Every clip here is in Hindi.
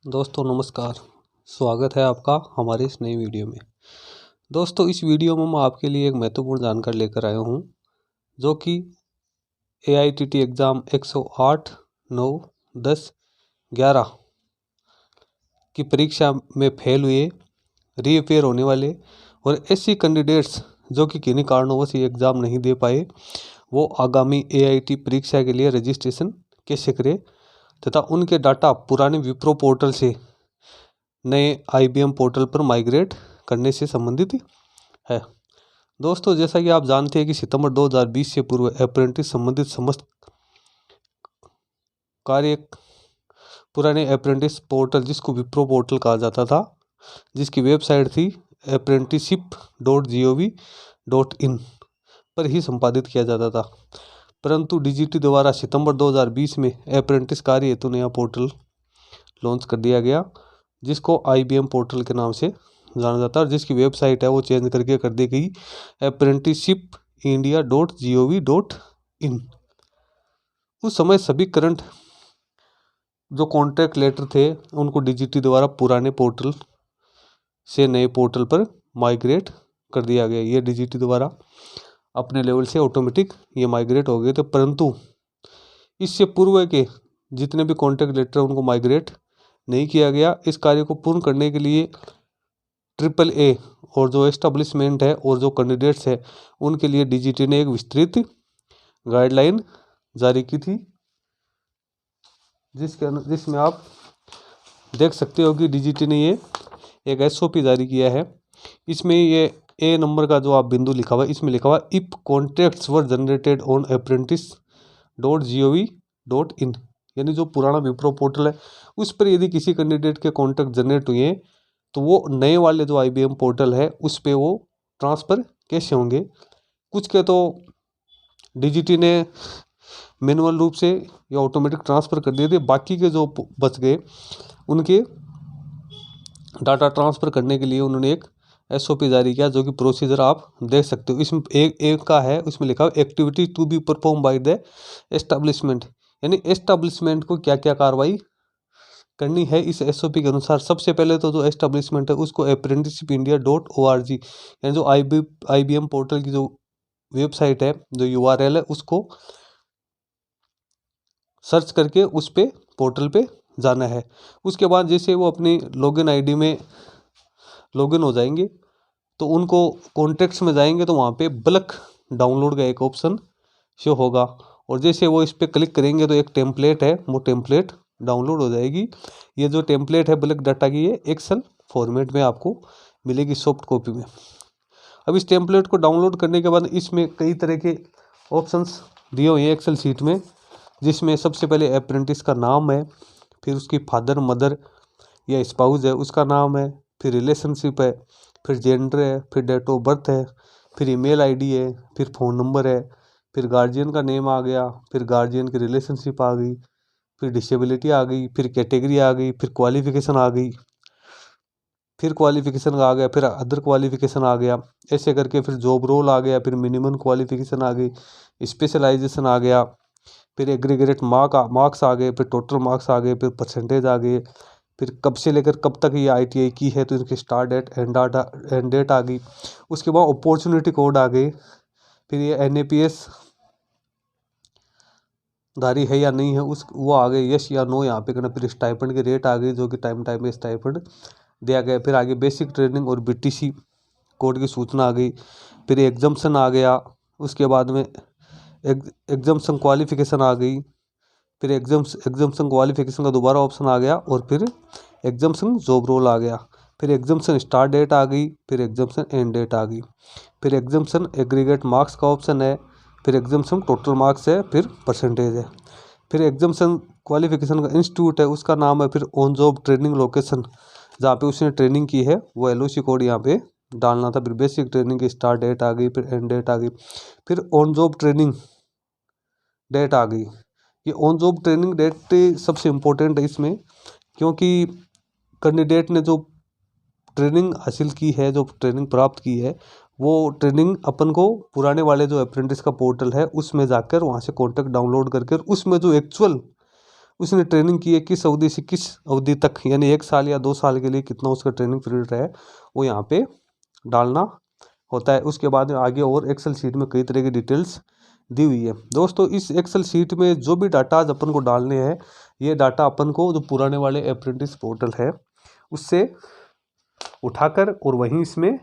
दोस्तों नमस्कार। स्वागत है आपका हमारे इस नई वीडियो में। दोस्तों इस वीडियो में मैं आपके लिए एक महत्वपूर्ण जानकारी लेकर आया हूं, जो कि AITT एग्ज़ाम 108, 9, 10, 11 की परीक्षा में फेल हुए, रीअपेयर होने वाले और ऐसे कैंडिडेट्स जो कि किन्हीं कारणों से एग्ज़ाम नहीं दे पाए, वो आगामी AIT परीक्षा के लिए रजिस्ट्रेशन कैसे करें तथा उनके डाटा पुराने विप्रो पोर्टल से नए IBM पोर्टल पर माइग्रेट करने से संबंधित है। दोस्तों जैसा कि आप जानते हैं कि सितंबर 2020 से पूर्व अप्रेंटिस संबंधित समस्त कार्य पुराने अप्रेंटिस पोर्टल, जिसको विप्रो पोर्टल कहा जाता था, जिसकी वेबसाइट थी apprenticeship.gov.in पर ही संपादित किया जाता था। परंतु DGT द्वारा सितंबर 2020 में अप्रेंटिस कार्य हेतु नया पोर्टल लॉन्च कर दिया गया, जिसको IBM पोर्टल के नाम से जाना जाता है, और जिसकी वेबसाइट है वो चेंज करके कर दी गई apprenticeshipindia.gov.in। उस समय सभी करंट जो कॉन्ट्रैक्ट लेटर थे उनको DGT द्वारा पुराने पोर्टल से नए पोर्टल पर माइग्रेट कर दिया गया। ये DGT द्वारा अपने लेवल से ऑटोमेटिक ये माइग्रेट हो गए थे, परंतु इससे पूर्व के जितने भी कॉन्ट्रैक्ट लेटर उनको माइग्रेट नहीं किया गया। इस कार्य को पूर्ण करने के लिए AAA और जो एस्टेब्लिशमेंट है और जो कैंडिडेट्स है उनके लिए DGT ने एक विस्तृत गाइडलाइन जारी की थी, जिसमें आप देख सकते हो कि DGT ने ये एक SOP जारी किया है। इसमें ये A नंबर का जो आप बिंदु लिखा हुआ है, इसमें लिखा हुआ if contracts were generated on apprentice.gov.in, यानी जो पुराना विप्रो पोर्टल है उस पर यदि किसी कैंडिडेट के कॉन्ट्रैक्ट जनरेट हुए हैं तो वो नए वाले जो IBM पोर्टल है उस पर वो ट्रांसफ़र कैसे होंगे। कुछ के तो DGT ने मैनुअल रूप से या ऑटोमेटिक ट्रांसफ़र कर दिए थे, बाकी के जो बच गए उनके डाटा ट्रांसफ़र करने के लिए उन्होंने एक SOP जारी किया, जो कि प्रोसीजर आप देख सकते हो। इसमें एक का है, उसमें लिखा हुआ activity to be perform by the establishment, यानी एस्टेब्लिशमेंट को क्या क्या कार्रवाई करनी है इस SOP के अनुसार। सबसे पहले तो जो एस्टेब्लिशमेंट है उसको apprenticeshipindia.org, यानी जो IBM पोर्टल की जो वेबसाइट है, जो URL है, उसको सर्च करके उस पे पोर्टल पे जाना है। उसके बाद जैसे वो अपनी लॉगिन ID में लॉगिन हो जाएंगे तो उनको कॉन्टेक्ट्स में जाएंगे तो वहाँ पे बल्क डाउनलोड का एक ऑप्शन शो होगा, और जैसे वो इस पर क्लिक करेंगे तो एक टेम्पलेट है, वो टेम्पलेट डाउनलोड हो जाएगी। ये जो टेम्पलेट है बल्क डाटा की, ये एक्सेल फॉर्मेट में आपको मिलेगी सॉफ्ट कॉपी में। अब इस टेम्पलेट को डाउनलोड करने के बाद इसमें कई तरह के ऑप्शंस दिए हुए हैं एक्सेल शीट में, जिसमें सबसे पहले अप्रेंटिस का नाम है, फिर उसकी फादर मदर या स्पाउस है उसका नाम है, फिर रिलेशनशिप है, फिर जेंडर है, फिर डेट ऑफ बर्थ है, फिर ईमेल ID है, फिर फ़ोन नंबर है, फिर गार्जियन का नेम आ गया, फिर गार्जियन की रिलेशनशिप आ गई, फिर डिसेबिलिटी आ गई, फिर कैटेगरी आ गई, फिर क्वालिफिकेशन आ गई, फिर क्वालिफिकेशन आ गया, फिर अदर क्वालिफिकेशन आ गया, ऐसे करके फिर जॉब रोल आ गया, फिर मिनिमम क्वालिफिकेशन आ गई, स्पेशलाइजेशन आ गया, फिर एग्रीगेट मार्क्स आ गए, फिर टोटल मार्क्स आ गए, फिर परसेंटेज आ गए, फिर कब से लेकर कब तक ये ITI की है तो इनकी स्टार्ट डेट एंड डेट आ गई। उसके बाद अपॉर्चुनिटी कोड आ गए, फिर ये NAPS धारी है या नहीं है उस वो आ गए, यस या नो यहाँ पे करना। फिर स्टाइपेंड की रेट आ गई, जो कि टाइम में स्टाइपेंड दिया गया। फिर आगे बेसिक ट्रेनिंग और BTC कोड की सूचना आ गई, फिर एग्जाम्सन आ गया, उसके बाद में एग्जाम्सन क्वालिफिकेशन आ गई, फिर एग्जाम्सन क्वालिफिकेशन का दोबारा ऑप्शन आ गया, और फिर एग्जाम्सन जॉब रोल आ गया, फिर एग्जाम्सन स्टार्ट डेट आ गई, फिर एग्जाम्सन एंड डेट आ गई, फिर एग्जाम्सन एग्रीगेट मार्क्स का ऑप्शन है, फिर एग्जाम्सन टोटल मार्क्स है, फिर परसेंटेज है, फिर एग्जाम्सन क्वालिफिकेशन का इंस्टीट्यूट है उसका नाम है, फिर ऑन जॉब ट्रेनिंग लोकेशन जहाँ पे उसने ट्रेनिंग की है वो LOC कोड यहाँ पे डालना था, फिर बेसिक ट्रेनिंग की स्टार्ट डेट आ गई, फिर एंड डेट आ गई, फिर ऑन जॉब ट्रेनिंग डेट आ गई। ये ऑन जॉब ट्रेनिंग डेट सबसे इम्पोर्टेंट है इसमें, क्योंकि कैंडिडेट ने जो ट्रेनिंग हासिल की है, जो ट्रेनिंग प्राप्त की है, वो ट्रेनिंग अपन को पुराने वाले जो अप्रेंटिस का पोर्टल है उसमें जाकर वहाँ से कॉन्टैक्ट डाउनलोड करके उसमें जो एक्चुअल उसने ट्रेनिंग की है, किस अवधि से किस अवधि तक, यानी 1 साल या 2 साल के लिए कितना उसका ट्रेनिंग पीरियड है, वो यहाँ पे डालना होता है। उसके बाद आगे और एक्सेल शीट में कई तरह की डिटेल्स दी हुई है। दोस्तों इस एक्सेल शीट में जो भी डाटा आज अपन को डालने हैं, ये डाटा अपन को जो पुराने वाले अप्रेंटिस पोर्टल है उससे उठाकर और वहीं इसमें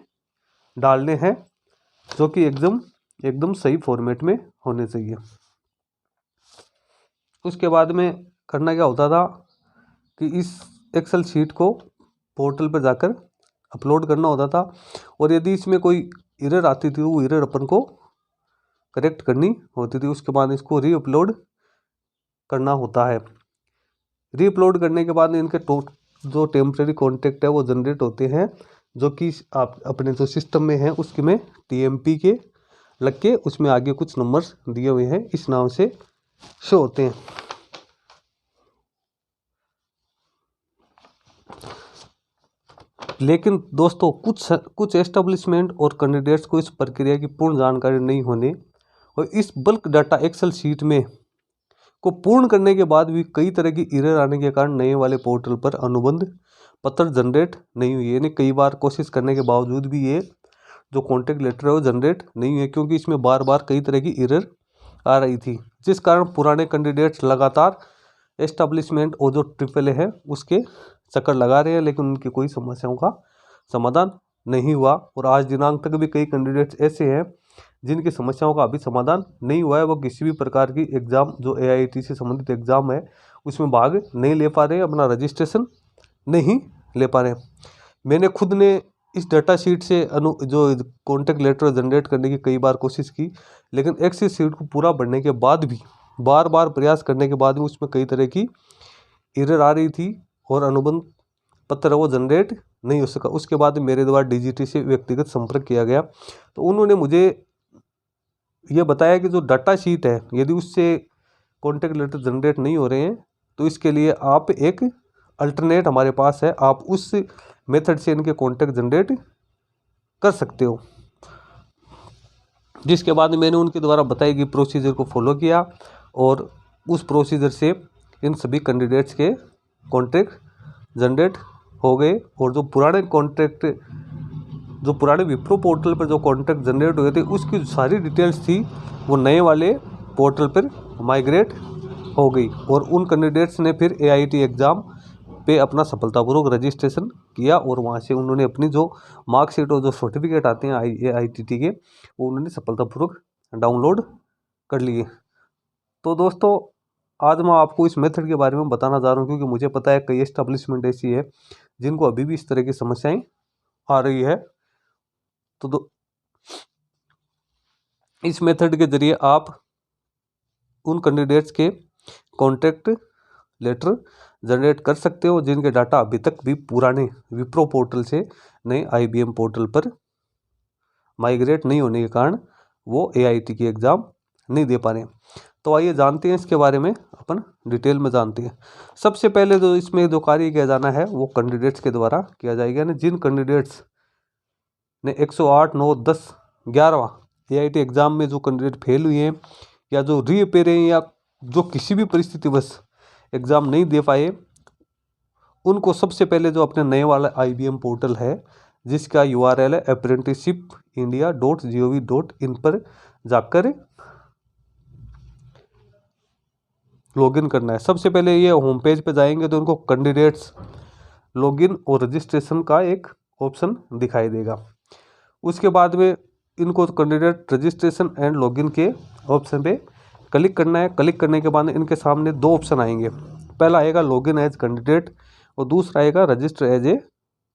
डालने हैं, जो कि एकदम सही फॉर्मेट में होने चाहिए। उसके बाद में करना क्या होता था कि इस एक्सेल शीट को पोर्टल पर जाकर अपलोड करना होता था, और यदि इसमें कोई एरर आती थी वो एरर अपन को करेक्ट करनी होती थी। उसके बाद इसको रीअपलोड करना होता है। रीअपलोड करने के बाद इनके जो टेम्परेरी कॉन्टेक्ट है वो जनरेट होते हैं, जो कि आप अपने जो सिस्टम में है उसके में TMP के लग के उसमें आगे कुछ नंबर्स दिए हुए हैं, इस नाम से शो होते हैं। लेकिन दोस्तों कुछ एस्टेब्लिशमेंट और कैंडिडेट्स को इस प्रक्रिया की पूर्ण जानकारी नहीं होने और इस बल्क डाटा एक्सेल शीट में को पूर्ण करने के बाद भी कई तरह की एरर आने के कारण नए वाले पोर्टल पर अनुबंध पत्र जनरेट नहीं हुई। यानी कई बार कोशिश करने के बावजूद भी ये जो कॉन्टैक्ट लेटर है वो जनरेट नहीं हुए, क्योंकि इसमें बार बार कई तरह की एरर आ रही थी, जिस कारण पुराने कैंडिडेट्स लगातार एस्टेब्लिशमेंट और जो ट्रिपल है उसके चक्कर लगा रहे हैं, लेकिन उनकी कोई समस्याओं का समाधान नहीं हुआ। और आज दिनांक तक भी कई कैंडिडेट्स ऐसे हैं जिनकी समस्याओं का अभी समाधान नहीं हुआ है। वो किसी भी प्रकार की एग्ज़ाम जो AIT से संबंधित एग्ज़ाम है उसमें भाग नहीं ले पा रहे, अपना रजिस्ट्रेशन नहीं ले पा रहे। मैंने खुद ने इस डाटा शीट से जो कॉन्टैक्ट लेटर जनरेट करने की कई बार कोशिश की, लेकिन एक्सेल शीट को पूरा भरने के बाद भी बार बार प्रयास करने के बाद भी उसमें कई तरह की एरर आ रही थी और अनुबंध पत्र वो जनरेट नहीं हो सका। उसके बाद मेरे द्वारा DGT से व्यक्तिगत संपर्क किया गया, तो उन्होंने मुझे ये बताया कि जो डाटा शीट है यदि उससे कॉन्टैक्ट लेटर जनरेट नहीं हो रहे हैं तो इसके लिए आप एक अल्टरनेट हमारे पास है, आप उस मेथड से इनके कॉन्टैक्ट जनरेट कर सकते हो। जिसके बाद मैंने उनके द्वारा बताई गई प्रोसीजर को फॉलो किया और उस प्रोसीजर से इन सभी कैंडिडेट्स के कॉन्टैक्ट जनरेट हो गए। और जो पुराने विप्रो पोर्टल पर जो कॉन्टैक्ट जनरेट हुए थे उसकी सारी डिटेल्स थी वो नए वाले पोर्टल पर माइग्रेट हो गई, और उन कैंडिडेट्स ने फिर AIT एग्ज़ाम पे अपना सफलतापूर्वक रजिस्ट्रेशन किया, और वहाँ से उन्होंने अपनी जो मार्कशीट और जो सर्टिफिकेट आते हैं AITT के वो उन्होंने सफलतापूर्वक डाउनलोड कर लिए। तो दोस्तों आज मैं आपको इस मेथड के बारे में बताना चाह रहा हूँ, क्योंकि मुझे पता है कई एस्टेब्लिशमेंट ऐसी है जिनको अभी भी इस तरह की समस्याएं आ रही है। तो इस मेथड के जरिए आप उन कैंडिडेट्स के कॉन्टैक्ट लेटर जनरेट कर सकते हो जिनके डाटा अभी तक भी पुराने विप्रो पोर्टल से नए IBM पोर्टल पर माइग्रेट नहीं होने के कारण वो AIT की एग्ज़ाम नहीं दे पा रहे हैं। तो आइए जानते हैं इसके बारे में, अपन डिटेल में जानते हैं। सबसे पहले जो इसमें जो कार्य किया जाना है वो कैंडिडेट्स के द्वारा किया जाएगा। यानी जिन कैंडिडेट्स ने 108, 9, 10, 11वां AIT एग्ज़ाम में जो कैंडिडेट फेल हुए हैं या जो रीअपेयर हैं या जो किसी भी परिस्थितिवश एग्ज़ाम नहीं दे पाए, उनको सबसे पहले जो अपने नए वाला IBM पोर्टल है जिसका URL है apprenticeshipindia.gov.in पर जाकर लॉगिन करना है। सबसे पहले ये होम पेज पे जाएंगे तो उनको कैंडिडेट्स लॉगिन और रजिस्ट्रेशन का एक ऑप्शन दिखाई देगा। उसके बाद में इनको कैंडिडेट रजिस्ट्रेशन एंड लॉगिन के ऑप्शन पे क्लिक करना है। क्लिक करने के बाद इनके सामने दो ऑप्शन आएंगे, पहला आएगा लॉगिन एज कैंडिडेट और दूसरा आएगा रजिस्टर एज ए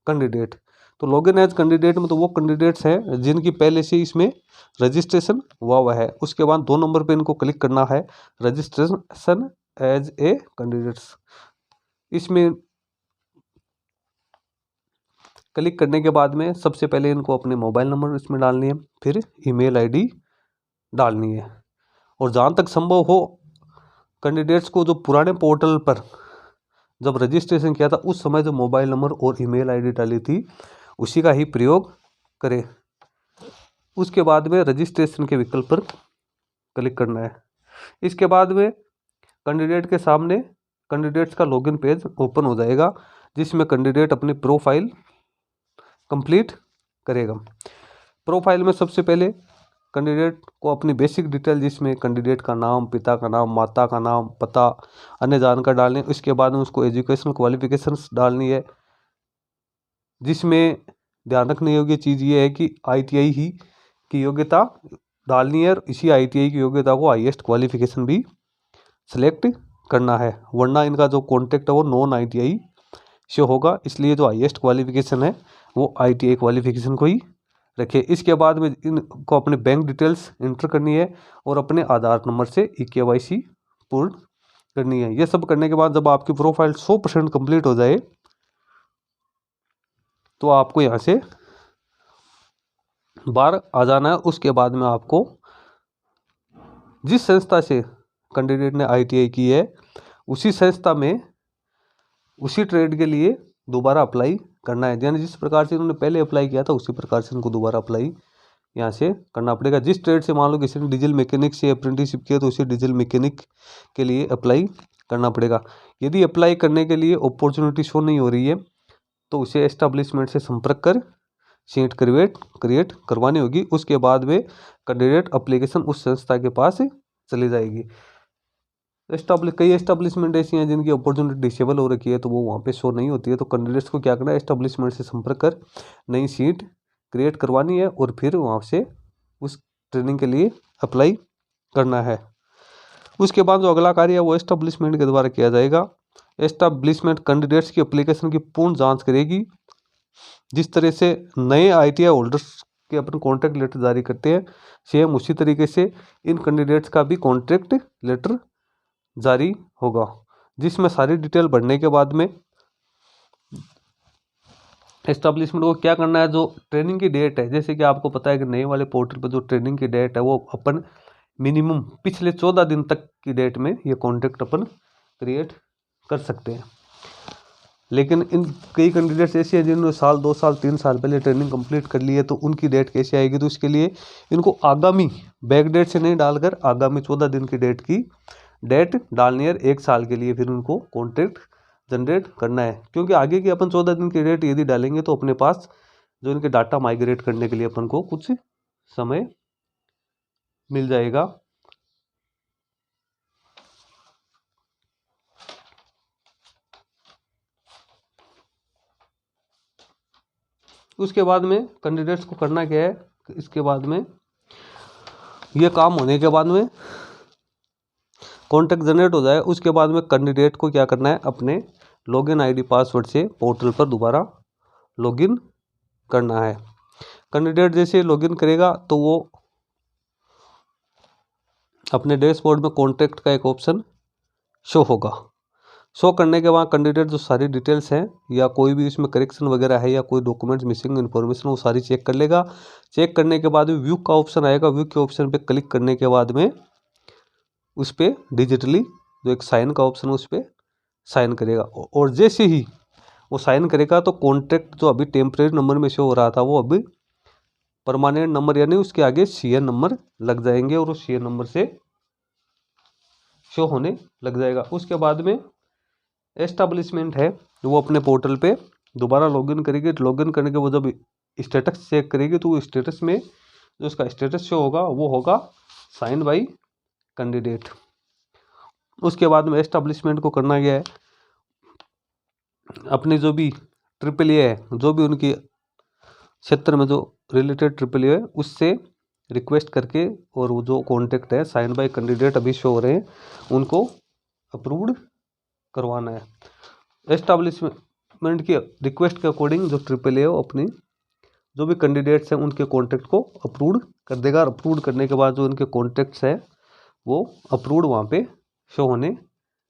कैंडिडेट। तो लॉगिन एज कैंडिडेट में तो वो कैंडिडेट्स हैं जिनकी पहले से इसमें रजिस्ट्रेशन हुआ है। उसके बाद 2 नंबर पे इनको क्लिक करना है रजिस्ट्रेशन एज ए कैंडिडेट्स। इसमें क्लिक करने के बाद में सबसे पहले इनको अपने मोबाइल नंबर इसमें डालनी है, फिर ईमेल ID डालनी है। और जहाँ तक संभव हो कैंडिडेट्स को जो पुराने पोर्टल पर जब रजिस्ट्रेशन किया था उस समय जो मोबाइल नंबर और ईमेल ID डाली थी उसी का ही प्रयोग करें। उसके बाद में रजिस्ट्रेशन के विकल्प पर क्लिक करना है। इसके बाद में कैंडिडेट के सामने कैंडिडेट्स का लॉगिन पेज ओपन हो जाएगा, जिसमें कैंडिडेट अपनी प्रोफाइल कंप्लीट करेगा। प्रोफाइल में सबसे पहले कैंडिडेट को अपनी बेसिक डिटेल, जिसमें कैंडिडेट का नाम, पिता का नाम, माता का नाम, पता, अन्य जानकारी डालनी है। उसके बाद में उसको एजुकेशनल क्वालिफिकेशंस डालनी है, जिसमें ध्यान रखने योग्य चीज़ ये है कि ITI ही की योग्यता डालनी है, और इसी ITI की योग्यता को हाईएस्ट क्वालिफिकेशन भी सिलेक्ट करना है, वरना इनका जो कॉन्टेक्ट है वो नॉन ITI शो होगा। इसलिए जो हाईएस्ट क्वालिफिकेशन है वो ITI क्वालिफिकेशन को ही रखें। इसके बाद में इनको अपने बैंक डिटेल्स इंटर करनी है और अपने आधार नंबर से KYC पूर्ण करनी है। ये सब करने के बाद जब आपकी प्रोफाइल 100% कंप्लीट हो जाए तो आपको यहाँ से बाहर आ जाना है। उसके बाद में आपको जिस संस्था से कैंडिडेट ने ITI की है उसी संस्था में उसी ट्रेड के लिए दोबारा अप्लाई करना है, यानी जिस प्रकार से इन्होंने पहले अप्लाई किया था उसी प्रकार से इनको दोबारा अप्लाई यहाँ से करना पड़ेगा। जिस ट्रेड से मान लो किसी ने डीजल मैकेनिक से अप्रेंटिसशिप किया तो उसी डीजल मैकेनिक के लिए अप्लाई करना पड़ेगा। यदि अप्लाई करने के लिए अपॉर्चुनिटी शो नहीं हो रही है तो उसे एस्टेब्लिशमेंट से संपर्क कर सीट क्रिएट करवानी होगी। उसके बाद में कैंडिडेट एप्लीकेशन उस संस्था के पास चली जाएगी। कई एस्टेब्लिशमेंट ऐसी हैं जिनकी अपॉर्चुनिटी डिसेबल हो रखी है तो वो वहाँ पे शो नहीं होती है, तो कैंडिडेट्स को क्या करना है, एस्टेब्लिशमेंट से संपर्क कर नई सीट क्रिएट करवानी है और फिर वहाँ से उस ट्रेनिंग के लिए अप्लाई करना है। उसके बाद जो अगला कार्य है वो एस्टेब्लिशमेंट के द्वारा किया जाएगा। एस्टेब्लिशमेंट कैंडिडेट्स की एप्लीकेशन की पूर्ण जाँच करेगी। जिस तरह से नए ITI होल्डर्स के अपन कॉन्ट्रैक्ट लेटर जारी करते हैं, सेम उसी तरीके से इन कैंडिडेट्स का भी कॉन्ट्रैक्ट लेटर जारी होगा, जिसमें सारी डिटेल भरने के बाद में एस्टेब्लिशमेंट को क्या करना है, जो ट्रेनिंग की डेट है, जैसे कि आपको पता है कि नए वाले पोर्टल पर जो ट्रेनिंग की डेट है वो अपन मिनिमम पिछले 14 दिन तक की डेट में ये कॉन्ट्रैक्ट अपन क्रिएट कर सकते हैं। लेकिन इन कई कैंडिडेट्स ऐसे हैं जिन्होंने 1 साल 2 साल 3 साल पहले ट्रेनिंग कंप्लीट कर ली है, तो उनकी डेट कैसे आएगी, तो उसके लिए इनको आगामी बैक डेट से नहीं डालकर आगामी 14 दिन की डेट डालनी है 1 साल के लिए, फिर उनको कॉन्ट्रैक्ट जनरेट करना है। क्योंकि आगे की अपन 14 दिन की डेट यदि डालेंगे तो अपने पास जो इनके डाटा माइग्रेट करने के लिए अपन को कुछ समय मिल जाएगा। उसके बाद में कैंडिडेट्स को करना क्या है, इसके बाद में ये काम होने के बाद में कॉन्टैक्ट जनरेट हो जाए, उसके बाद में कैंडिडेट को क्या करना है, अपने लॉगिन ID पासवर्ड से पोर्टल पर दोबारा लॉगिन करना है। कैंडिडेट जैसे लॉगिन करेगा तो वो अपने डैशबोर्ड में कॉन्टैक्ट का एक ऑप्शन शो होगा। शो करने के बाद कैंडिडेट जो सारी डिटेल्स हैं या कोई भी इसमें करेक्शन वगैरह है या कोई डॉक्यूमेंट्स मिसिंग इन्फॉर्मेशन वो सारी चेक कर लेगा। चेक करने के बाद व्यू का ऑप्शन आएगा, व्यू के ऑप्शन पे क्लिक करने के बाद में उस पर डिजिटली जो एक साइन का ऑप्शन है उस पर साइन करेगा, और जैसे ही वो साइन करेगा तो कॉन्ट्रैक्ट जो अभी टेम्परेरी नंबर में शो हो रहा था वो अभी परमानेंट नंबर यानी उसके आगे CN नंबर लग जाएंगे और उस CN नंबर से शो होने लग जाएगा। उसके बाद में एस्टेब्लिशमेंट है वो अपने पोर्टल पे दोबारा लॉगिन करेगी। लॉगिन करने के वो जब स्टेटस चेक करेगी तो वो स्टेटस में जो उसका स्टेटस शो होगा वो होगा साइन बाई कैंडिडेट। उसके बाद में एस्टेब्लिशमेंट को करना गया है, अपने जो भी AAA है, जो भी उनकी क्षेत्र में जो रिलेटेड AAA है उससे रिक्वेस्ट करके और वो जो कॉन्टैक्ट है साइन बाय कैंडिडेट अभी शो हो रहे हैं उनको अप्रूव्ड करवाना है। एस्टेब्लिशमेंट की रिक्वेस्ट के अकॉर्डिंग जो AAA है वो अपनी जो भी कैंडिडेट्स हैं उनके कॉन्टैक्ट को अप्रूव्ड कर देगा। अप्रूव्ड करने के बाद जो उनके कॉन्टैक्ट्स हैं वो अप्रूव्ड वहाँ पे शो होने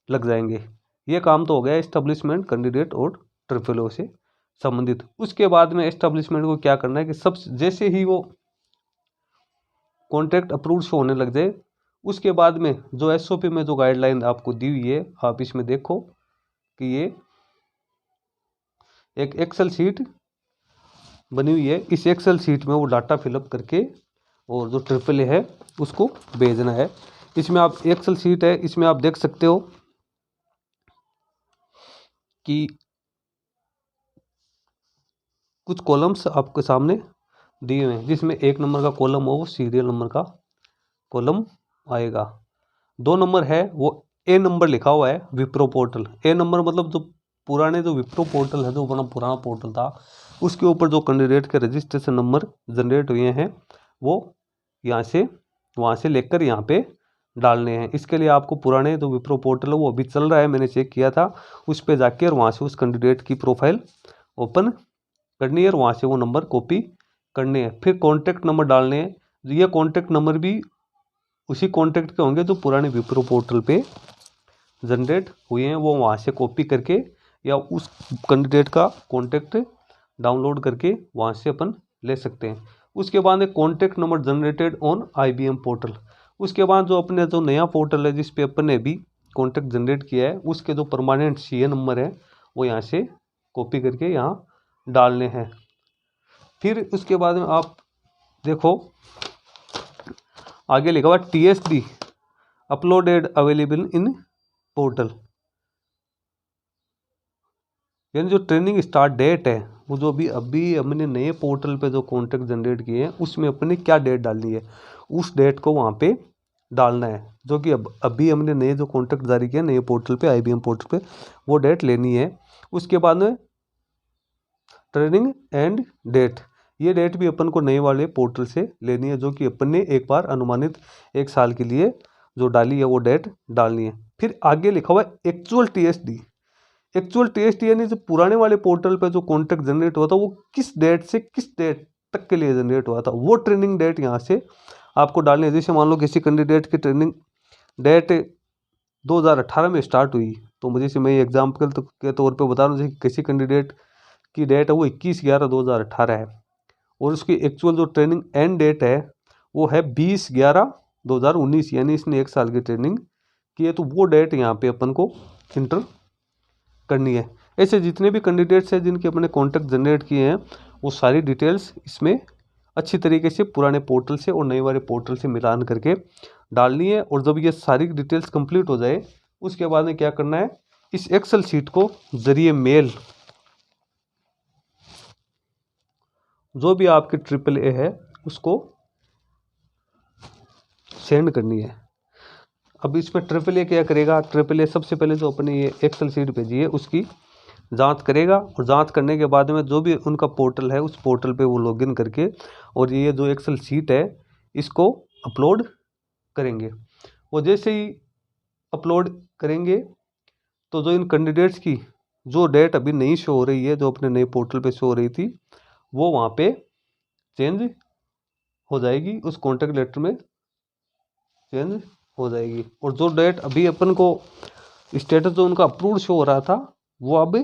लग जाएंगे। ये काम तो हो गया एस्टेब्लिशमेंट कैंडिडेट और AAA से संबंधित। उसके बाद में एस्टेब्लिशमेंट को क्या करना है कि सब जैसे ही वो कॉन्ट्रैक्ट अप्रूव्ड शो होने लग जाए उसके बाद में जो SOP में जो गाइडलाइन आपको दी हुई है आप इसमें देखो कि ये एक एक्सेल शीट बनी हुई है। इस एक्सेल शीट में वो डाटा फिलअप करके और जो AAA है उसको भेजना है। इसमें आप एक्सेल शीट है, इसमें आप देख सकते हो कि कुछ कॉलम्स आपके सामने दिए हुए हैं, जिसमें 1 नंबर का कॉलम हो वो सीरियल नंबर का कॉलम आएगा। 2 नंबर है वो ए नंबर लिखा हुआ है विप्रो पोर्टल। ए नंबर मतलब जो पुराने जो विप्रो पोर्टल है, जो अपना पुराना पोर्टल था, उसके ऊपर जो कैंडिडेट के रजिस्ट्रेशन नंबर जनरेट हुए हैं वो यहाँ से वहाँ से लेकर यहाँ पे डालने हैं। इसके लिए आपको पुराने जो विप्रो पोर्टल है वो अभी चल रहा है, मैंने चेक किया था, उस पर जाके और वहाँ से उस कैंडिडेट की प्रोफाइल ओपन करनी है और वहाँ से वो नंबर कॉपी करने हैं। फिर कॉन्टैक्ट नंबर डालने हैं। ये कॉन्टैक्ट नंबर भी उसी कॉन्टैक्ट के होंगे जो पुराने विप्रो पोर्टल पे जनरेट हुए हैं, वो वहाँ से कॉपी करके या उस कैंडिडेट का कॉन्टैक्ट डाउनलोड करके वहाँ से अपन ले सकते हैं। उसके बाद एक contact number generated on IBM portal. उसके बाद जो अपने जो नया पोर्टल है जिस पे अपन ने भी कॉन्टैक्ट जनरेट किया है, उसके जो परमानेंट CA नंबर है वो यहाँ से कॉपी करके यहाँ डालने हैं। फिर उसके बाद में आप देखो आगे लिखा हुआ TSD uploaded available in portal, यानी जो ट्रेनिंग स्टार्ट डेट है वो जो अभी हमने नए पोर्टल पे जो कॉन्टैक्ट जनरेट किए हैं उसमें अपने क्या डेट डालनी है, उस डेट को वहाँ पे डालना है। जो कि अभी हमने नए जो कॉन्टैक्ट जारी किया नए पोर्टल पे IBM पोर्टल पे, वो डेट लेनी है। उसके बाद में ट्रेनिंग एंड डेट, ये डेट भी अपन को नए वाले पोर्टल से लेनी है, जो कि अपन ने एक बार अनुमानित 1 साल के लिए जो डाली है वो डेट डालनी है। फिर आगे लिखा हुआ है एक्चुअल TSD। एक्चुअल TSD यानी जो पुराने वाले पोर्टल पे जो कॉन्टैक्ट जनरेट हुआ था वो किस डेट से किस डेट तक के लिए जनरेट हुआ था, वो ट्रेनिंग डेट यहाँ से आपको डालनी है। जैसे मान लो किसी कैंडिडेट की ट्रेनिंग डेट 2018 में स्टार्ट हुई, तो मुझे से मैं एग्जाम्पल के तौर पे बता रहा हूँ, जैसे किसी कैंडिडेट की डेट है वो 21/11/2018 है और उसकी एक्चुअल जो ट्रेनिंग एंड डेट है वो है 20/11/2019, यानी इसने 1 साल की ट्रेनिंग की है, तो वो डेट यहाँ पे अपन को इंटर करनी है। ऐसे जितने भी कैंडिडेट्स हैं जिनके अपने कॉन्टैक्ट जनरेट किए हैं वो सारी डिटेल्स इसमें अच्छी तरीके से पुराने पोर्टल से और नए वाले पोर्टल से मिलान करके डालनी है। और जब ये सारी डिटेल्स कंप्लीट हो जाए उसके बाद में क्या करना है, इस एक्सेल शीट को जरिए मेल जो भी आपके AAA है उसको सेंड करनी है। अब इसमें AAA क्या करेगा, AAA सबसे पहले जो अपनी ये एक्सेल शीट भेजी है उसकी जांच करेगा और जांच करने के बाद में जो भी उनका पोर्टल है उस पोर्टल पे वो लॉगिन करके और ये जो एक्सेल शीट है इसको अपलोड करेंगे। और जैसे ही अपलोड करेंगे तो जो इन कैंडिडेट्स की जो डेट अभी नहीं शो हो रही है, जो अपने नए पोर्टल पे शो हो रही थी, वो वहाँ पे चेंज हो जाएगी, उस कॉन्टैक्ट लेटर में चेंज हो जाएगी। और जो डेट अभी अपन को स्टेटस जो उनका अप्रूव्ड शो हो रहा था वो अब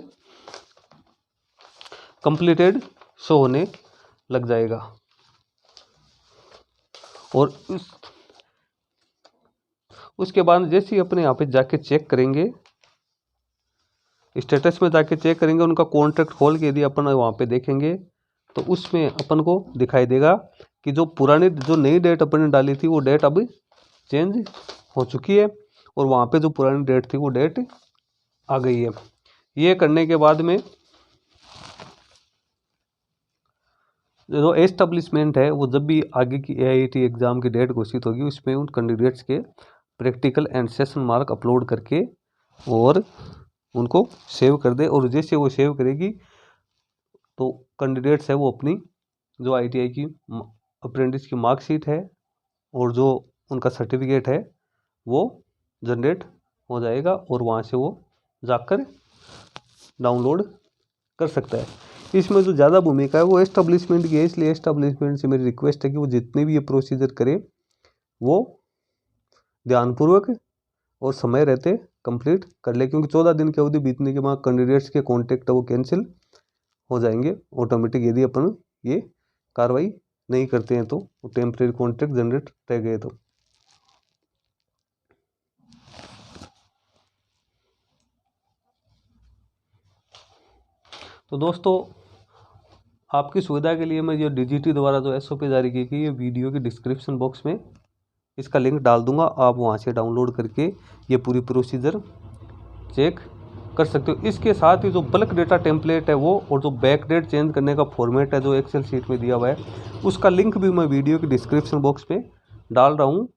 कंप्लीटेड शो होने लग जाएगा। और उसके बाद जैसे ही अपने यहाँ पे जाके चेक करेंगे, स्टेटस में जाके चेक करेंगे, उनका कॉन्ट्रैक्ट खोल के यदि अपन वहाँ पे देखेंगे तो उसमें अपन को दिखाई देगा कि जो पुरानी जो नई डेट अपन ने डाली थी वो डेट अब चेंज हो चुकी है और वहाँ पे जो पुरानी डेट थी वो डेट आ गई है। ये करने के बाद में जो एस्टेब्लिशमेंट है वो जब भी आगे की AIT एग्ज़ाम की डेट घोषित होगी उसमें उन कैंडिडेट्स के practical and session mark upload करके और उनको सेव कर दे। और जैसे वो सेव करेगी तो कैंडिडेट्स है वो अपनी जो ITI की अप्रेंटिस की मार्कशीट है और जो उनका सर्टिफिकेट है वो जनरेट हो जाएगा और वहाँ से वो जाकर डाउनलोड कर सकता है। इसमें जो ज़्यादा भूमिका है वो एस्टेब्लिशमेंट की है, इसलिए एस्टेब्लिशमेंट से मेरी रिक्वेस्ट है कि वो जितने भी ये प्रोसीजर करे वो ध्यानपूर्वक और समय रहते कंप्लीट कर ले, क्योंकि 14 दिन की अवधि बीतने के बाद कैंडिडेट्स के कॉन्टैक्ट वो कैंसिल हो जाएंगे ऑटोमेटिक, यदि अपन ये कार्रवाई नहीं करते हैं तो टेम्परेरी कॉन्ट्रैक्ट जनरेट रह गए तो दोस्तों आपकी सुविधा के लिए मैं ये DGT द्वारा जो SOP जारी की गई ये वीडियो की डिस्क्रिप्शन बॉक्स में इसका लिंक डाल दूंगा, आप वहाँ से डाउनलोड करके ये पूरी प्रोसीजर चेक कर सकते हो। इसके साथ ही जो बल्क डेटा टेम्पलेट है वो और जो बैकडेट चेंज करने का फॉर्मेट है जो एक्सेल शीट में दिया हुआ है, उसका लिंक भी मैं वीडियो के डिस्क्रिप्शन बॉक्स पे डाल रहा हूँ।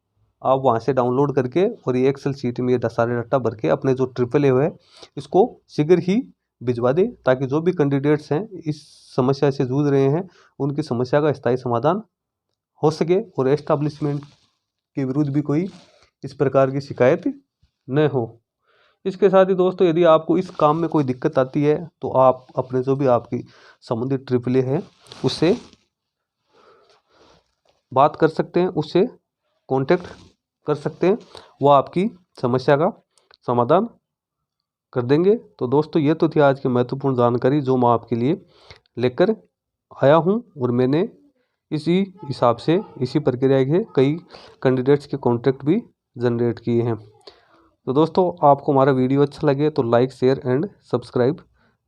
आप वहाँ से डाउनलोड करके और ये एक्सेल शीट में ये सारे डाटा भर के अपने जो AAA है इसको शीघ्र ही भिजवा दें, ताकि जो भी कैंडिडेट्स हैं इस समस्या से जूझ रहे हैं उनकी समस्या का स्थायी समाधान हो सके और एस्टैब्लिशमेंट के विरुद्ध भी कोई इस प्रकार की शिकायत न हो। इसके साथ ही दोस्तों, यदि आपको इस काम में कोई दिक्कत आती है तो आप अपने जो भी आपकी संबंधित AAA है उससे बात कर सकते हैं, उससे कांटेक्ट कर सकते हैं, वो आपकी समस्या का समाधान कर देंगे। तो दोस्तों, ये तो थी आज की महत्वपूर्ण जानकारी जो मैं आपके लिए लेकर आया हूँ और मैंने इसी हिसाब से इसी प्रक्रिया के कई कैंडिडेट्स के कॉन्टैक्ट भी जनरेट किए हैं। तो दोस्तों, आपको हमारा वीडियो अच्छा लगे तो लाइक, शेयर एंड सब्सक्राइब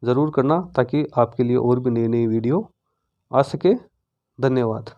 ज़रूर करना, ताकि आपके लिए और भी नई नई वीडियो आ सके। धन्यवाद।